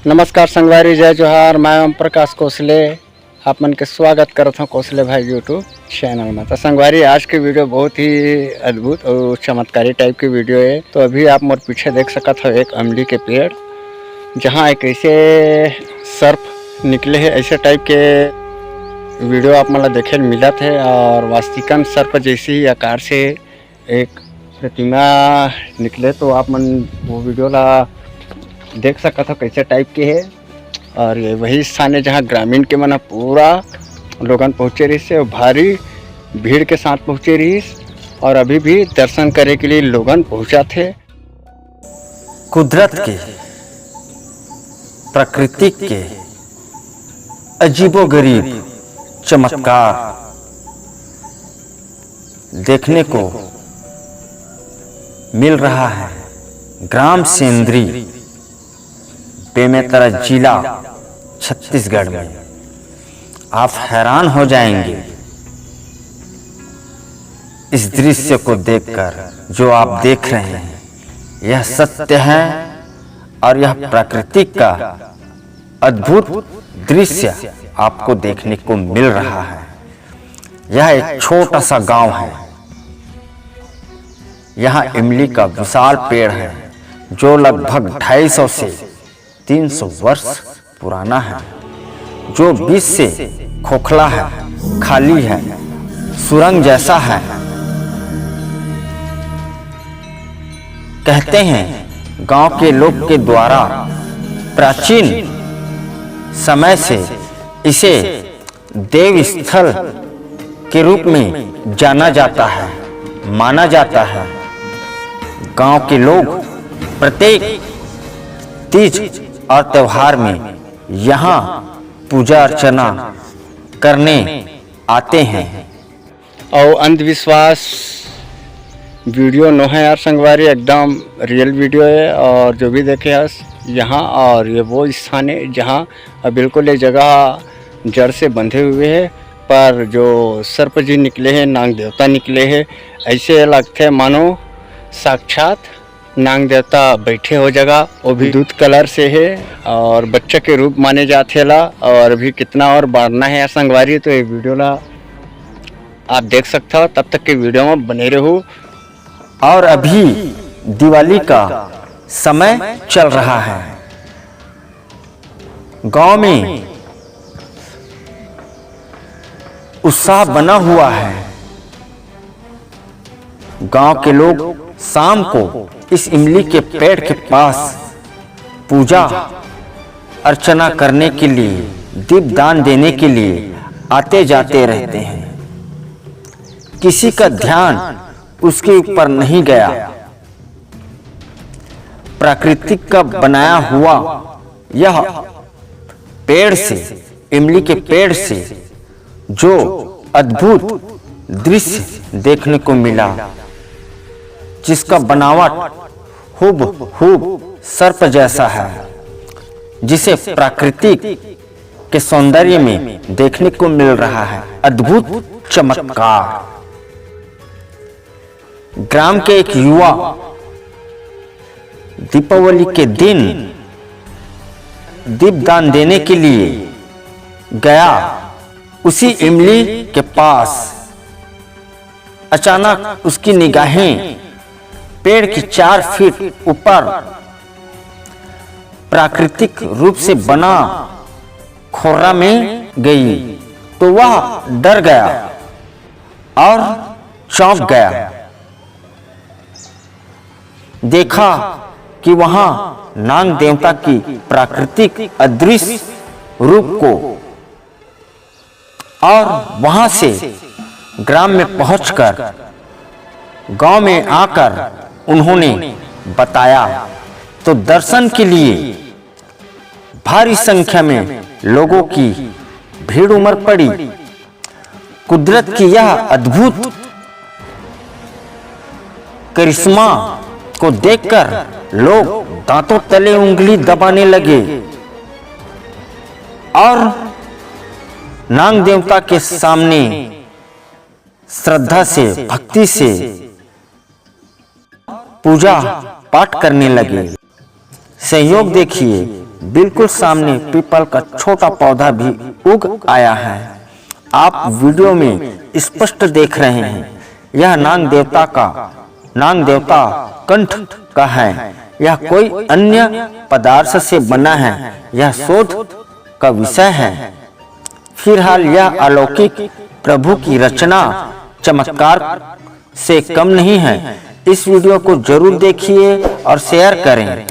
नमस्कार संगवारी, जय जोहार। मैं ओम प्रकाश कोसले आप मन के स्वागत करता हूँ कोसले भाई यूट्यूब चैनल में। तो संगवारी, आज की वीडियो बहुत ही अद्भुत और चमत्कारी टाइप की वीडियो है। तो अभी आप मोर पीछे देख सकते हो एक अमली के पेड़, जहाँ एक ऐसे सर्प निकले हैं। ऐसे टाइप के वीडियो आप मतलब देखे मिला थे, और वास्तविकन सर्प जैसी आकार से एक प्रतिमा निकले। तो आप मन वो वीडियो ला देख सकता हो कैसे टाइप के है। और ये वही स्थान है जहाँ ग्रामीण के मना पूरा लोगन पहुँचे रही से, भारी भीड़ के साथ पहुँचे रही, और अभी भी दर्शन करे के लिए लोगन पहुँचा थे। कुदरत के, प्रकृति के अजीबोगरीब चमत्कार देखने को मिल रहा है ग्राम सेंद्री, बेमेतरा जिला, छत्तीसगढ़ में। आप हैरान हो जाएंगे इस दृश्य को देखकर। जो आप देख रहे हैं यह सत्य है, और यह प्रकृति का अद्भुत दृश्य आपको देखने को मिल रहा है। यह एक छोटा सा गांव है। यहाँ इमली का विशाल पेड़ है, जो लगभग 250 से 300 वर्ष पुराना है, जो बीच से खोखला है, खाली है, सुरंग जैसा है। कहते हैं गांव के लोग के द्वारा प्राचीन समय से इसे देव स्थल के रूप में जाना जाता है, माना जाता है। गांव के लोग प्रत्येक तीज और त्योहार में यहाँ पूजा अर्चना करने आते हैं। और अंधविश्वास वीडियो नो है यार संगवारी, एकदम रियल वीडियो है। और जो भी देखे यहाँ, और ये वो स्थान है जहाँ बिल्कुल ये जगह जड़ से बंधे हुए हैं। पर जो सर्प जी निकले हैं, नाग देवता निकले हैं, ऐसे लगते हैं मानो साक्षात नाग देवता बैठे हो जगह। वो भी दूध कलर से है और बच्चे के रूप माने जाते ला। और भी कितना और बढ़ना है यार संगवारी, तो ये वीडियो ला आप देख सकते हो। तब तक के वीडियो में बने रहो। और अभी दिवाली का समय चल रहा है। गांव में उत्साह बना हुआ है। गांव के लोग शाम को इस इमली के पेड़ के पास पूजा अर्चना करने के लिए, दीपदान देने के लिए आते जाते रहते हैं। किसी का ध्यान उसके ऊपर नहीं गया। प्राकृतिक का बनाया हुआ यह पेड़ से, इमली के पेड़ से जो अद्भुत दृश्य देखने को मिला, जिसका बनावट हूबहू सर्प जैसा है, जिसे प्राकृतिक के सौंदर्य में देखने को मिल रहा है। अद्भुत चमत्कार। ग्राम के एक युवा दीपावली के दिन दीपदान देने के लिए गया। उसी इमली के पास अचानक उसकी निगाहें पेड़ की 4 फीट ऊपर प्राकृतिक रूप से बना खोरा में गई। तो वह डर गया और चौंक गया। देखा कि वहां नाग देवता की प्राकृतिक अदृश्य रूप को, और वहां से ग्राम में पहुंचकर, गांव में आकर उन्होंने बताया। तो दर्शन के लिए भारी संख्या में लोगों की भीड़ उमड़ पड़ी। कुदरत की यह अद्भुत करिश्मा को देखकर लोग दांतों तले उंगली दबाने लगे और नाग देवता के सामने श्रद्धा से, भक्ति से पूजा पाठ करने लगे। संयोग देखिए, बिल्कुल सामने पीपल का छोटा पौधा भी उग आया है। आप वीडियो में स्पष्ट देख रहे हैं, यह नाग देवता कंठ का है, यह कोई अन्य पदार्थ से बना है, यह शोध का विषय है। फिलहाल यह अलौकिक प्रभु की रचना चमत्कार से कम नहीं है। इस वीडियो को जरूर देखिए और शेयर करें।